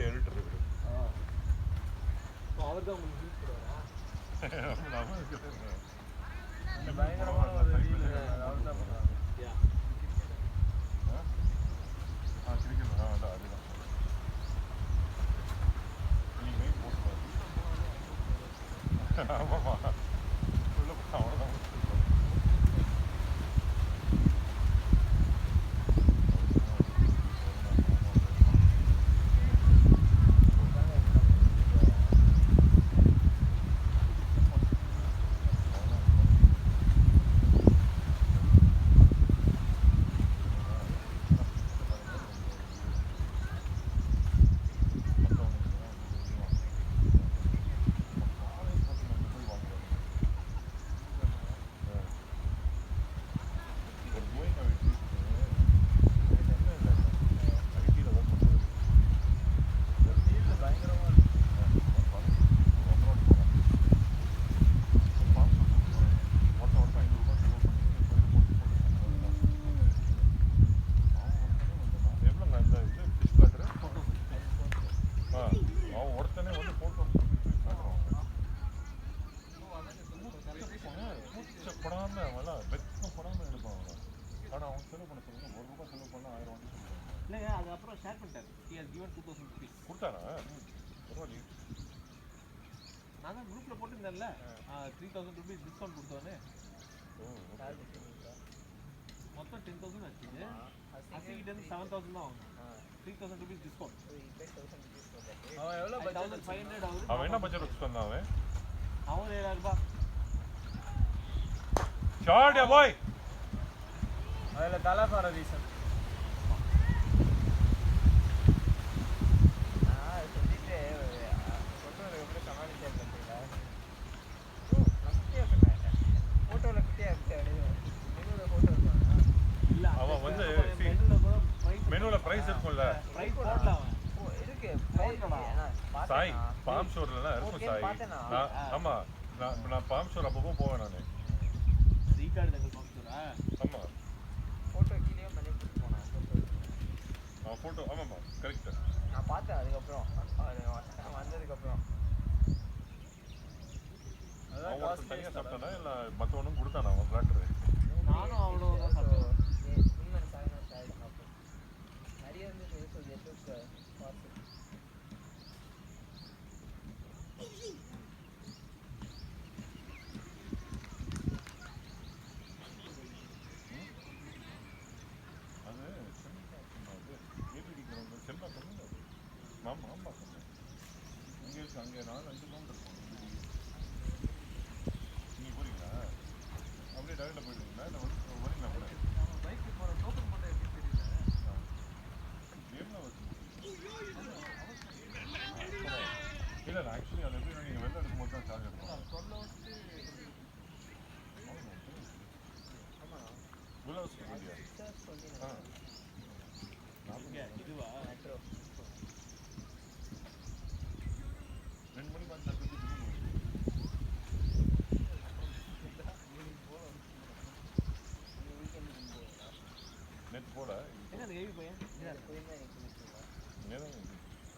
Editor இருக்கு. அவர் தான் உங்களுக்கு ஹெல்ப் பண்ணுவாரா? பயங்கரமான ஒரு ரீல் அவர் தான் பண்ணுவாங்க. கிரிக்கெட் அதுதான் நீங்கள் மெயின் போட்டு ஆமாம்மா அவ்வளோதான். இல்லைங்க அது அப்புறம் ஷேர் பண்ணிட்டார். he has given 2000 rupees. கொடுத்தாரா? பரவாயில்லையே. நான் தான் குரூப்பில் போட்டுருந்தேன்ல 3000 rupees டிஸ்கவுண்ட் கொடுத்தோன்னு. மொத்தம் 10,000 ஆச்சுது. அசிக்கிட்டேருந்து 7,000 தான் ஆகும். 3000 rupees டிஸ்கவுண்ட். அவன் எவ்வளோ பட்ஜெட் 500 அவன் என்ன பட்ஜெட் வச்சு வந்தான் அவன்? அவன் 7,000 ரூபாய். ஷார்ட் யா பாய். அதில் தலை ஃபார் ரீசன் சொல்லிட்டு கொண்டு வர எப்படி சமாளிச்சேன் பார்த்தீங்களா? குட்டியாக சொன்னேன் ஃபோட்டோவில் குட்டியாக இருக்கு அப்படியே மெனுவில் ஃபோட்டோ இருப்பாங்க. இல்லை அவன் வந்து மெனுவில் ப்ரைஸ் இருக்கும்ல, ப்ரைஸ் போடல அவன் இருக்கு சாய் பாம் ஷோர்லாம் இருக்கும் சாய். ஆமாம் நான் பாம் ஷோர் அப்பப்போ போவேன் நான். ரீகார்டு தங்கல் பாக்ஸரா? ஆமாம் ஃபோட்டோ கீழே பண்ணி கொடுத்து போனேன் ஃபோட்டோ. ஆமாம்மா கரெக்டு. நான் பார்த்தேன் அதுக்கப்புறம் வந்ததுக்கப்புறம். அவன் தனியாக சாப்பிட்டானா இல்லை மற்றவனும் கொடுத்தானா அவன் பிளாட்டரு? நானும் அவ்வளோ தான் சாப்பிட்டேன். நிறைய வந்து அங்கே 4-5 கிலோமீட்டர் இருக்கும். நீங்கள் போகிறீங்களா? அப்படியே டேரெக்டாக போயிடுவீங்களா இல்லை வரீங்களா கூட? பைக்கு போகிற டோக்கன் மட்டும் எப்படி தெரியல. கேமில் வச்சு இல்லை இல்லை ஆக்சுவலி அது எப்படி நீங்கள் வெளில எடுக்கும்போது தான் சார்ஜ் எடுக்கும். சொல்ல வச்சு உள்ள வச்சு இதுவா 2 மணி பார்த்து நேற்று போல என்ன அந்த ஏவி பையன்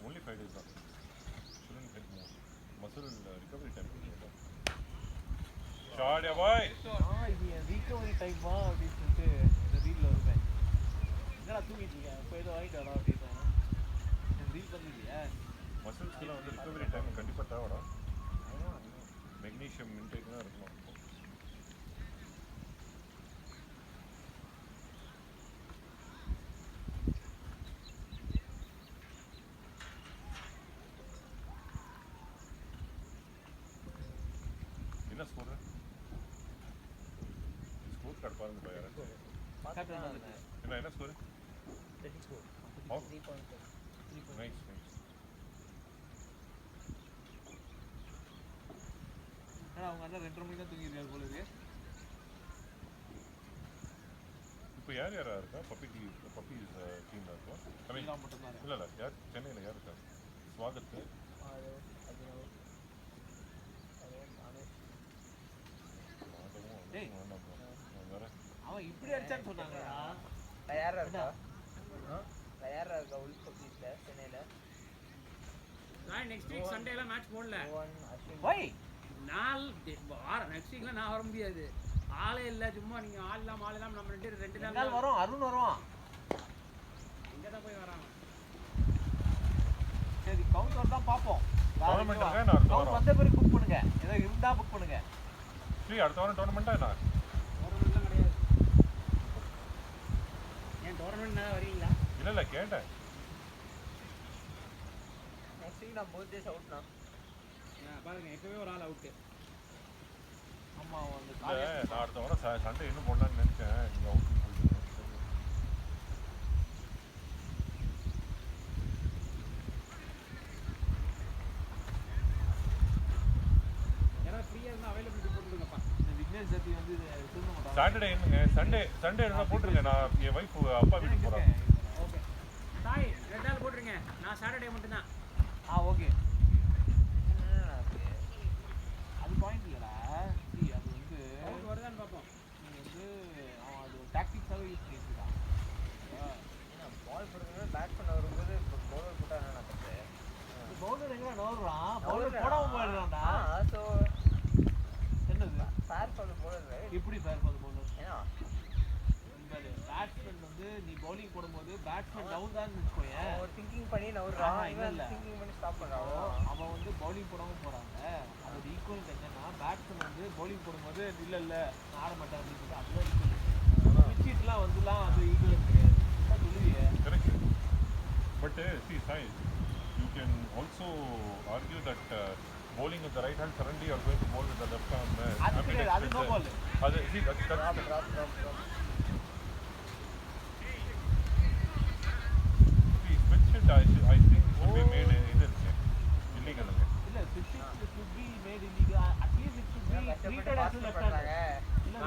ஒன்லி 5 days தான். மசூல் ரிகவரி டைம் ஷார்ட் யா பாய். இது என் ரிகவரி டைமா அப்படின்னு சொல்லிட்டு இந்த ரீலில் வருவேன். என்னடா தூங்கிட்டு இருக்கேன் இப்போ ஏதோ ஆகிட்டு வரா அப்படின்னா என் ரீல் பண்ணிருக்கியா? மசில்ஸ்க்கெல்லாம் வந்து ரிகவரி டைம் கண்டிப்பாக தேவைடா. மெக்னீஷியம் இன்டேக்லாம் இருக்கணும். என்ன ஸ்கோர்? ஸ்கோர் கார்டு பாருங்க பா யாராச்சும். என்ன ஸ்கோர்? 34 3.5. Nice nice. ஏன்னா அவங்க அண்ணன் 2:30 மணிக்கு தான் தூங்கிருக்காரு போல இருக்கு. இப்போ யார் யாரா இருக்கா? பப்பி டீமில் இருக்கும். ஐ மீன் மட்டும்தான் இல்லை இல்லை யார் சென்னையில் யார் இருக்கா? ஸ்வாகத் அவன் இப்படி அடிச்சான்னு சொன்னாங்கடா. தயாரா இருக்கா? தயாரா இருக்கா உள் பக்கத்தில் சென்னையில்? நெக்ஸ்ட் வீக் சண்டேல மேட்ச் போடல. வை நெக்ஸ்ட் வீக்ல நான் வர முடியாது. ஆளே இல்ல, சும்மா நீங்க ஆள் இல்லாம நம்ம ரெண்டு நாள் நாள் வரும். அருண் வருவான். இங்க தான் போய் வராங்க. சரி கவுண்டர் தான் பாப்போம். டோர்னமெண்ட் இருக்கா நான் அடுத்த கவுண்ட் வாரம் வந்த பிறகு புக் பண்ணுங்க. ஏதோ இருந்தா புக் பண்ணுங்க. சரி அடுத்த வாரம் டோர்னமெண்டா என்ன டோர்னமெண்ட்லாம் கிடையாது. ஏன் டோர்னமெண்ட் நான் வரீங்களா? இல்ல கேட்டேன். நெக்ஸ்ட் வீக் நான் போத் டேஸ் அவுட்னா பாருங்க இப்பவே ஒரு ஆள் அவுட். ஆமா வந்து இல்ல நான் அடுத்த வாரம் சண்டே இன்னும் போடலாம்னு நினைச்சேன். நீங்க அவுட் போயிட்டீங்க. யாரா ஃப்ரீயா இருந்தா அவைலபிலிட்டி போட்டுடுங்கப்பா. இந்த விக்னேஷ் ஜதி வந்து சொல்ல மாட்டாங்க. சாட்டர்டே என்னங்க சண்டே இருந்தா போட்டுருங்க. நான் என் வைஃப் அப்பா வீட்டுக்கு போறேன். ஓகே சாய் 2 நாள் போட்டுருங்க. நான் சாட்டர்டே மட்டும் தான். ஓகே. அது பாயிண்ட் இல்லடா. அது வந்து அவுட் வருதான்னு பாப்போம். நீ வந்து அவன் அது டாக்டிக்ஸாவே யூஸ் பண்ணிட்டு இருக்கான். ஏன்னா பால் போடுறது பேட் பண்ண வரும்போது பவுலர் போட்டா என்ன நடக்குது? பவுலர் எங்க நோர்றான்? பவுலர் போடாம போயிடுறான்டா. சோ என்னது ஃபேர் ஃபார் பவுலர் எப்படி ஃபேர் ஃபார் பவுலர்? ஏன்னா பேட்ஸ்மேன் வந்து நீ பவுலிங் போடும்போது பேட்ஸ்மேன் டவுன் தான் வச்சுக்கோயேன். ஒரு திங்கிங் பண்ணி நவுறான். இவன் திங்கிங் பண்ணி ஸ்டாப் பண்றான். அவன் வந்து பவுலிங் போடாம போறாங்க. அது ஈக்குவல் என்னன்னா பேட்ஸ்மேன் வந்து பவுலிங் போடும்போது இல்ல நான் ஆட மாட்டேன் அப்படின்னு சொல்லி அதுதான் ஈக்குவல். பிச்சிட்லாம் வந்துலாம் அது ஈக்குவல் கிடையாது. சொல்லுவீங்க Correct. But see, Sai, you can also argue that bowling with the right hand, suddenly you are going to bowl with the left hand. அது no ball. See, that's see, switch it, I think should be made illegal. இல்ல switch should be made illegal. At least it should be treated as a left hander.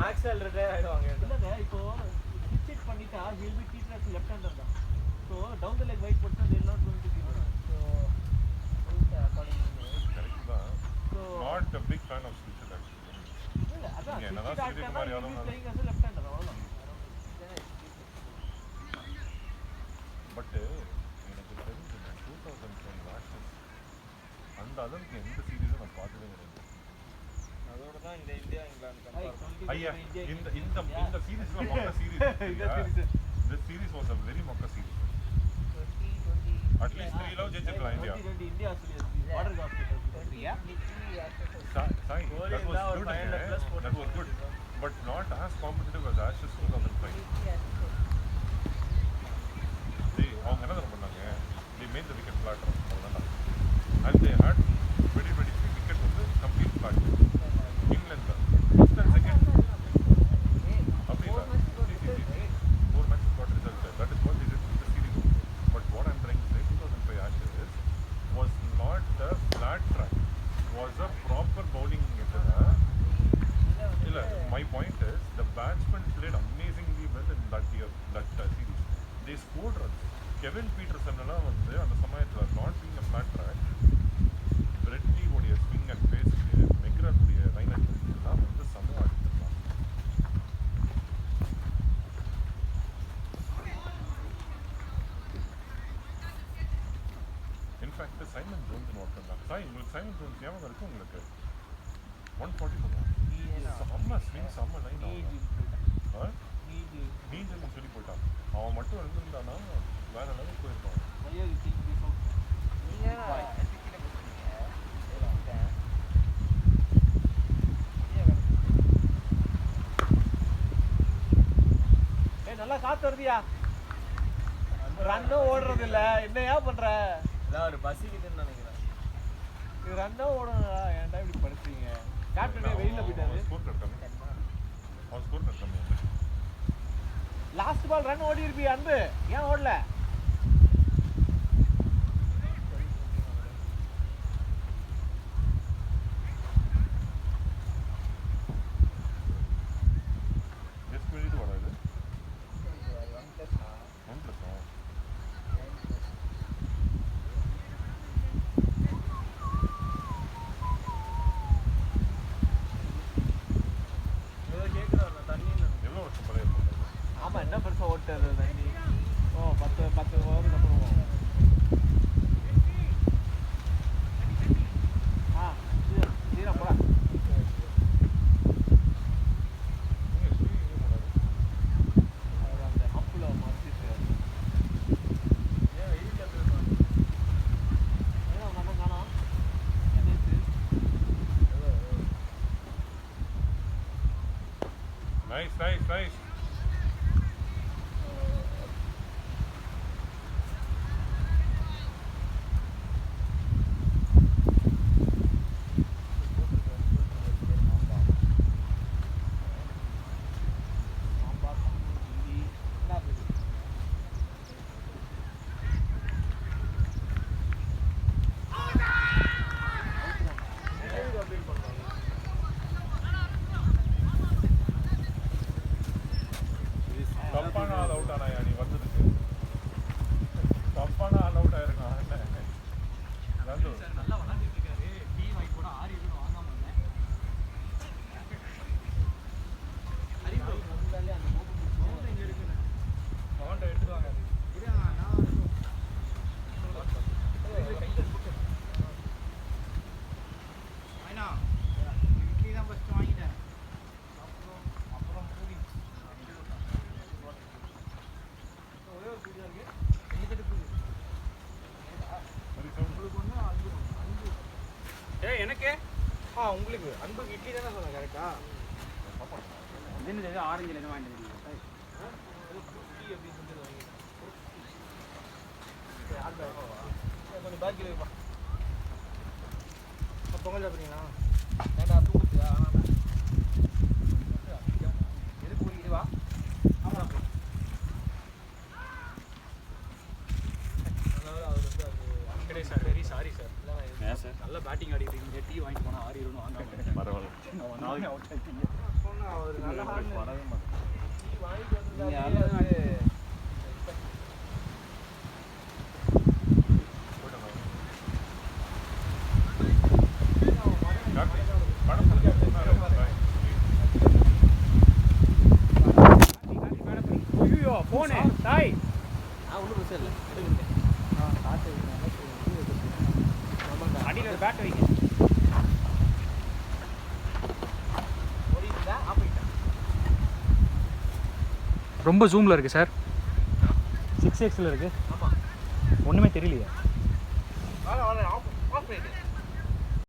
Maxwell retire ஆயிடுவாங்க. இல்லங்க இப்போ switch it பண்ணிட்டா he will be treated as a left hander தான். So down the leg wide person they will not going to give it. So according to Correct தான். So Not a big fan of switches actually. இல்ல அதான் நீங்க என்னதான் switch it Suryakumar atta Yadav playing as a left hander அவ்வளவுதான். But எனக்கு தெரிஞ்சு 2010 matches அந்த அளவுக்கு எந்த சீரீஸும் நான் பார்த்ததே கிடையாது. அதோட தான் இந்த இந்தியா இங்கிலாந்து கம்பேர் ஐயா இந்த சீரீஸ்ல மொக்க series this series was a very mocka series. 20 At least 3 love ஜெயிச்சிருக்கலாம் India. India Australia border hospital yeah. Sai, that was good. That was good. But not as competitive as Ashes 2005. அவங்க என்ன பண்ணாங்க? They made the wicket flat. And they had 2023 wicket வந்து complete flat. England first and second. Four matches got result. That is what they did in the series. But what I'm trying to say, 2005 Ashes was not a flat track. Was a proper bowling. My point is the batsmen played amazingly well in that year, that series. They scored runs. Kevin Peterson எல்லாம் வந்து அந்த சமயத்துல not being a flat track, Brett Lee உடைய swing and pace, McGrath உடைய line and pace எல்லாம் வந்து சமமா அடிச்சிருந்தாங்க. In fact, Simon Jones ஒருத்தர் தான். உங்களுக்கு Simon Jones ஞாபகம் இருக்கு உங்களுக்கு? 140 பண்ணுவான். செம்ம ஸ்விங் செம்ம லைன் அவன். நீஞ்சல்னு சொல்லி போயிட்டான். அவன் மட்டும் இருந்திருந்தானா வேற லெவலுக்கு போயிருப்பான். நல்லா காத்து வருதியா? ரன்னும் ஓடுறது இல்ல. என்னையா பண்ற? ஒரு பசிக்குதுன்னு நினைக்கிறேன். இது ரன்னும் ஓடணும்டா. ஏன்டா இப்படி படுத்துறீங்க? கேப்டனே வெயில்ல போயிட்டாரு. ஸ்கோர் கட்டணும். அவன் ஸ்கோர் கட்டணும். லாஸ்ட் பால் ரன் ஓடி இருப்பி அன்பு. ஏன் ஓடல? எஸ் மினிட் வராது. 1+1. எவ்வளோ வருஷம் பழைய ஆமா என்ன பெருசா ஓட்டாரு தண்ணி. ஓ 10 Nice. தப்பான ஆள் அவுட் ஆனாயா நீ வந்ததுக்கு? தப்பான ஆள் அவுட் ஆயிருக்கான் நந்து. நல்லா விளாண்டுட்டு இருக்காரு. டீ வாங்கி கூட 6 எதுவும் வாங்காம இருந்தேன். அறிவு வந்தாலே அந்த மோகம் இங்க இருக்குன்னு. அவன்கிட்ட எடுத்துவாங்க அது. இட்லி தான் ஃபர்ஸ்ட் வாங்கிட்டேன். அப்புறம் பூரி. ஒரே ஒரு பூஜா இருக்கு. எங்கிட்ட பூரி. எனக்கு உங்களுக்கு அன்புக்கு இட்லி தானே சொன்னேன் கரெக்டா? இது ஆரஞ்சு எதுவும் வாங்கிட்டு வந்தீங்க. டீ அப்படின்னு சொல்லிட்டு வாங்கிட்டேன். கொஞ்சம் பேக்கில் வைப்பா. பொங்கல் சாப்பிட்றீங்களா? ஏண்டா தூக்குத்தியா? எதுக்கு ஒரு இதுவா? ஆமாம். அதனால அவர் வந்து அது கிடையாது சார். Very sorry sir. இல்லைண்ணா சார் நல்ல பேட்டிங் ஆடிட்டு டீ வாங்கிட்டு போனால் 6 எதுவும் வாங்காம பரவாயில்ல. அவுட் ஆகிட்டீங்க. சொன்னா அவர் நல்ல ஹார்ட் வரவே மாட்டேன். டீ வாங்கிட்டு நீங்க வந்ததாலே யாரும் அது ஐயோ போனே தாய் ஒன்றும் பிரச்சனை இல்லை எடுக்கிறேன். அடியில் ஒரு பேட் வைங்க. ஓடிட்டா ஆஃப் ஆகிட்டேன். ரொம்ப ஜூமில் இருக்குது சார். 6xல இருக்குது. ஆமாம் ஒன்றுமே தெரியலையே.